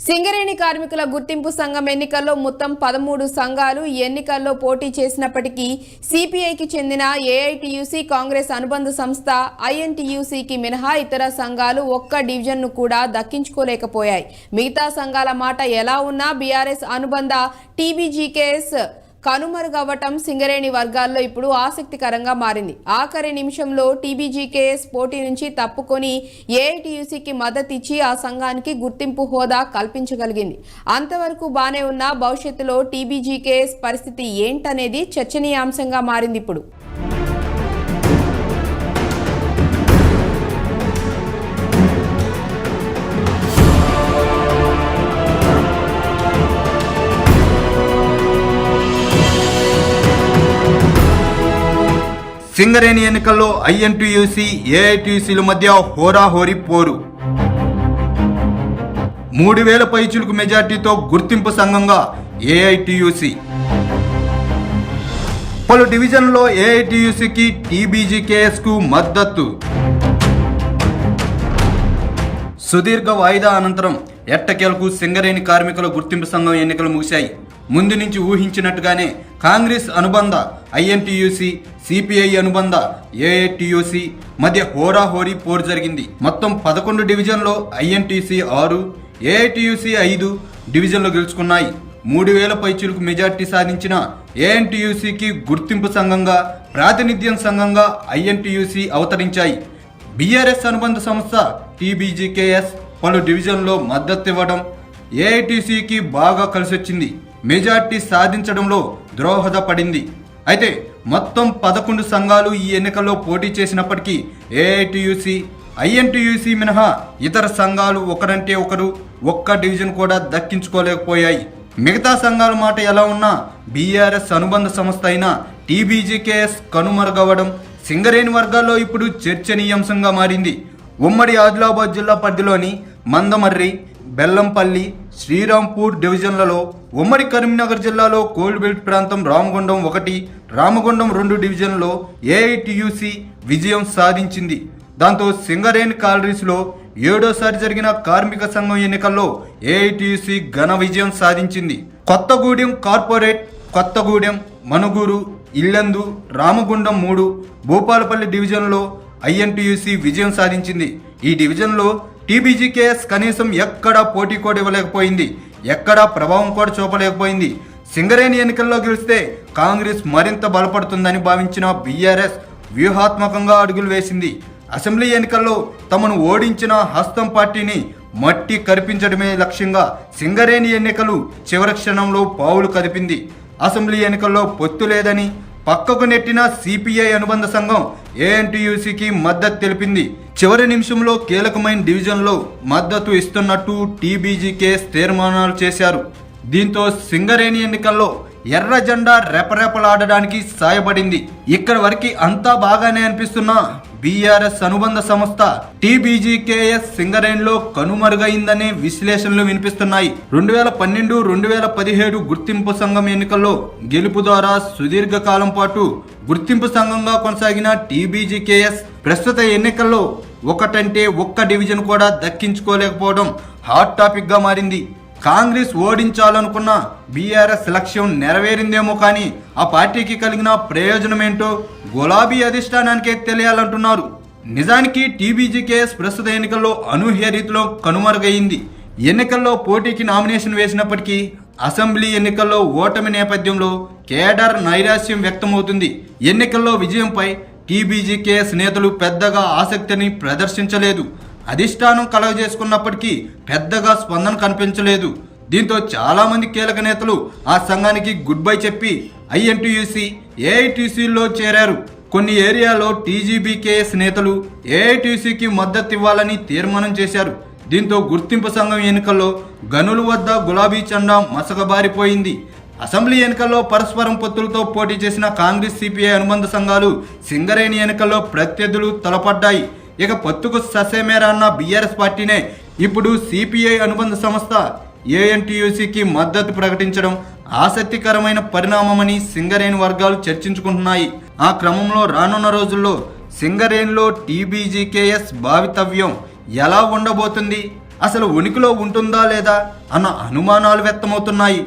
సింగరేణి కార్మికుల గుర్తింపు సంఘం ఎన్నికల్లో మొత్తం 13 సంఘాలు ఎన్నికల్లో పోటీ చేసినప్పటికీ సిపిఐకి చెందిన ఏఐటియుసి కాంగ్రెస్ అనుబంధ సంస్థ ఐఎన్టీయూసీకి మినహా ఇతర సంఘాలు ఒక్క డివిజన్ను కూడా దక్కించుకోలేకపోయాయి. మిగతా సంఘాల మాట ఎలా ఉన్నా బీఆర్ఎస్ అనుబంధ టీబీజీకేఎస్ కనుమరుగవ్వటం సింగరేణి వర్గాల్లో ఇప్పుడు ఆసక్తికరంగా మారింది. ఆఖరి నిమిషంలో టీబీజీకేఎస్ పోటీ నుంచి తప్పుకొని ఏఐటీయూసీకి మద్దతు ఇచ్చి ఆ సంఘానికి గుర్తింపు హోదా కల్పించగలిగింది. అంతవరకు బానే ఉన్న భవిష్యత్తులో టీబీజీకేఎస్ పరిస్థితి ఏంటనేది చర్చనీయాంశంగా మారింది. ఇప్పుడు సింగరేణి ఎన్నికల్లో ఐఎన్టీయూసీ ఏఐటీయూసీల మధ్య హోరాహోరీ పోరు. 3000 పైచులకు మెజార్టీతో గుర్తింపు సంఘంగా ఏఐటీయూసీ. పలు డివిజన్లో ఏఐటీయూసీకి టీబీజీకేఎస్కు మద్దతు. సుదీర్ఘ వాయిదా అనంతరం ఎట్టకేలకు సింగరేణి కార్మికుల గుర్తింపు సంఘం ఎన్నికలు ముగిశాయి. ముందు నుంచి ఊహించినట్టుగానే కాంగ్రెస్ అనుబంధ ఐఎన్టీయూసీ, సిపిఐ అనుబంధ ఏఐటీయూసీ మధ్య హోరాహోరీ పోరు జరిగింది. మొత్తం 11 డివిజన్లో ఐఎన్టీసీ 6, ఏఐటీయూసీ 5 డివిజన్లు గెలుచుకున్నాయి. 3000 పైచులకు మెజార్టీ సాధించిన ఏఎన్టీయూసీకి గుర్తింపు సంఘంగా, ప్రాతినిధ్యం సంఘంగా ఐఎన్టీయూసీ అవతరించాయి. బీఆర్ఎస్ అనుబంధ సంస్థ టీబీజీకేఎస్ పలు డివిజన్లో మద్దతు ఇవ్వడం ఏఐటీసీకి బాగా కలిసొచ్చింది. మెజార్టీ సాధించడంలో దోహదపడింది. అయితే మొత్తం 11 సంఘాలు ఈ ఎన్నికల్లో పోటీ చేసినప్పటికీ ఏఐటీయూసీ, ఐఎన్టీయూసీ మినహా ఇతర సంఘాలు ఒకరంటే ఒకరు ఒక్క డివిజన్ కూడా దక్కించుకోలేకపోయాయి. మిగతా సంఘాల మాట ఎలా ఉన్నా బీఆర్ఎస్ అనుబంధ సంస్థ అయిన టీబీజీకేఎస్ కనుమరుగవ్వడం సింగరేణి వర్గాల్లో ఇప్పుడు చర్చనీయాంశంగా మారింది. ఉమ్మడి ఆదిలాబాద్ జిల్లా పరిధిలోని మందమర్రి, బెల్లంపల్లి, శ్రీరాంపూర్ డివిజన్లలో, ఉమ్మడి కరీంనగర్ జిల్లాలో కోల్బెల్ట్ ప్రాంతం రామగుండం 1, రామగుండం 2 డివిజన్లో ఏఐటీయూసీ విజయం సాధించింది. దాంతో సింగరేణి కాలరీస్లో 7వసారి జరిగిన కార్మిక సంఘం ఎన్నికల్లో ఏఐటీయూసీ ఘన విజయం సాధించింది. కొత్తగూడెం కార్పొరేట్, కొత్తగూడెం, మనుగూరు, ఇల్లందు, రామగుండం 3, భూపాలపల్లి డివిజన్లో ఐఎన్టీయూసీ విజయం సాధించింది. ఈ డివిజన్లో టీబీజీకేఎస్ కనీసం ఎక్కడా పోటీ కూడా ఇవ్వలేకపోయింది, ఎక్కడా ప్రభావం కూడా చూపలేకపోయింది. సింగరేణి ఎన్నికల్లో గెలిస్తే కాంగ్రెస్ మరింత బలపడుతుందని భావించిన బీఆర్ఎస్ వ్యూహాత్మకంగా అడుగులు వేసింది. అసెంబ్లీ ఎన్నికల్లో తమను ఓడించిన హస్తం పార్టీని మట్టి కరిపించడమే లక్ష్యంగా సింగరేణి ఎన్నికలు చివరి క్షణంలో పావులు కదిపింది. అసెంబ్లీ ఎన్నికల్లో పొత్తు లేదని పక్కకు నెట్టిన సిపిఐ అనుబంధ సంఘం ఏఎన్టీయూసీకి మద్దతు తెలిపింది. చివరి నిమిషంలో కీలకమైన డివిజన్లో మద్దతు ఇస్తున్నట్టు టీబీజీకేఎస్ తీర్మానాలు చేశారు. దీంతో సింగరేణి ఎన్నికల్లో ఎర్ర జెండా రెపరెపలాడడానికి సాయపడింది. ఇక్కడి వరకు అంతా బాగానే అనిపిస్తున్నా బీఆర్ఎస్ అనుబంధ సంస్థ టీబీజీకేఎస్ సింగరేణిలో కనుమరుగైందనే విశ్లేషణలు వినిపిస్తున్నాయి. 2012, 2017 గుర్తింపు సంఘం ఎన్నికల్లో గెలుపు ద్వారా సుదీర్ఘకాలం పాటు గుర్తింపు సంఘంగా కొనసాగిన టీబీజీకేఎస్ ప్రస్తుత ఎన్నికల్లో ఒకటంటే ఒక్క డివిజన్ కూడా దక్కించుకోలేకపోవడం హాట్ టాపిక్ గా మారింది. కాంగ్రెస్ ఓడించాలనుకున్న బీఆర్ఎస్ లక్ష్యం నెరవేరిందేమో కానీ ఆ పార్టీకి కలిగిన ప్రయోజనమేంటో గులాబీ అధిష్టానానికే తెలియాలంటున్నారు. నిజానికి టీబీజీకేఎస్ ప్రస్తుత ఎన్నికల్లో అనూహ్య రీతిలో కనుమరుగైంది. ఎన్నికల్లో పోటీకి నామినేషన్ వేసినప్పటికీ అసెంబ్లీ ఎన్నికల్లో ఓటమి నేపథ్యంలో కేడర్ నైరాశ్యం వ్యక్తమవుతుంది. ఎన్నికల్లో విజయంపై టీబీజీకేఎస్ నేతలు పెద్దగా ఆసక్తిని ప్రదర్శించలేదు. అధిష్టానం కలగజేసుకున్నప్పటికీ పెద్దగా స్పందన కనిపించలేదు. దీంతో చాలా మంది కీలక నేతలు ఆ సంఘానికి గుడ్ బై చెప్పి ఐఎన్టీయూసీ, ఏఐటీసీలో చేరారు. కొన్ని ఏరియాలో టీజీబీకేఎస్ నేతలు ఏఐటీసీకి మద్దతు ఇవ్వాలని తీర్మానం చేశారు. దీంతో గుర్తింపు సంఘం ఎన్నికల్లో గనుల వద్ద గులాబీ చండా మసకబారిపోయింది. అసెంబ్లీ ఎన్నికల్లో పరస్పరం పొత్తులతో పోటీ చేసిన కాంగ్రెస్, సిపిఐ అనుబంధ సంఘాలు సింగరేణి ఎన్నికల్లో ప్రత్యర్థులు తలపడ్డాయి. ఇక పొత్తుకు ససేమేరా అన్న బీఆర్ఎస్ పార్టీనే ఇప్పుడు సిపిఐ అనుబంధ సంస్థ ఏఎన్టీయూసీకి మద్దతు ప్రకటించడం ఆసక్తికరమైన పరిణామమని సింగరేణి వర్గాలు చర్చించుకుంటున్నాయి. ఆ క్రమంలో రానున్న రోజుల్లో సింగరేణిలో టీబీజీకేఎస్ భావితవ్యం ఎలా ఉండబోతుంది, అసలు ఉనికిలో ఉంటుందా లేదా అన్న అనుమానాలు వ్యక్తమవుతున్నాయి.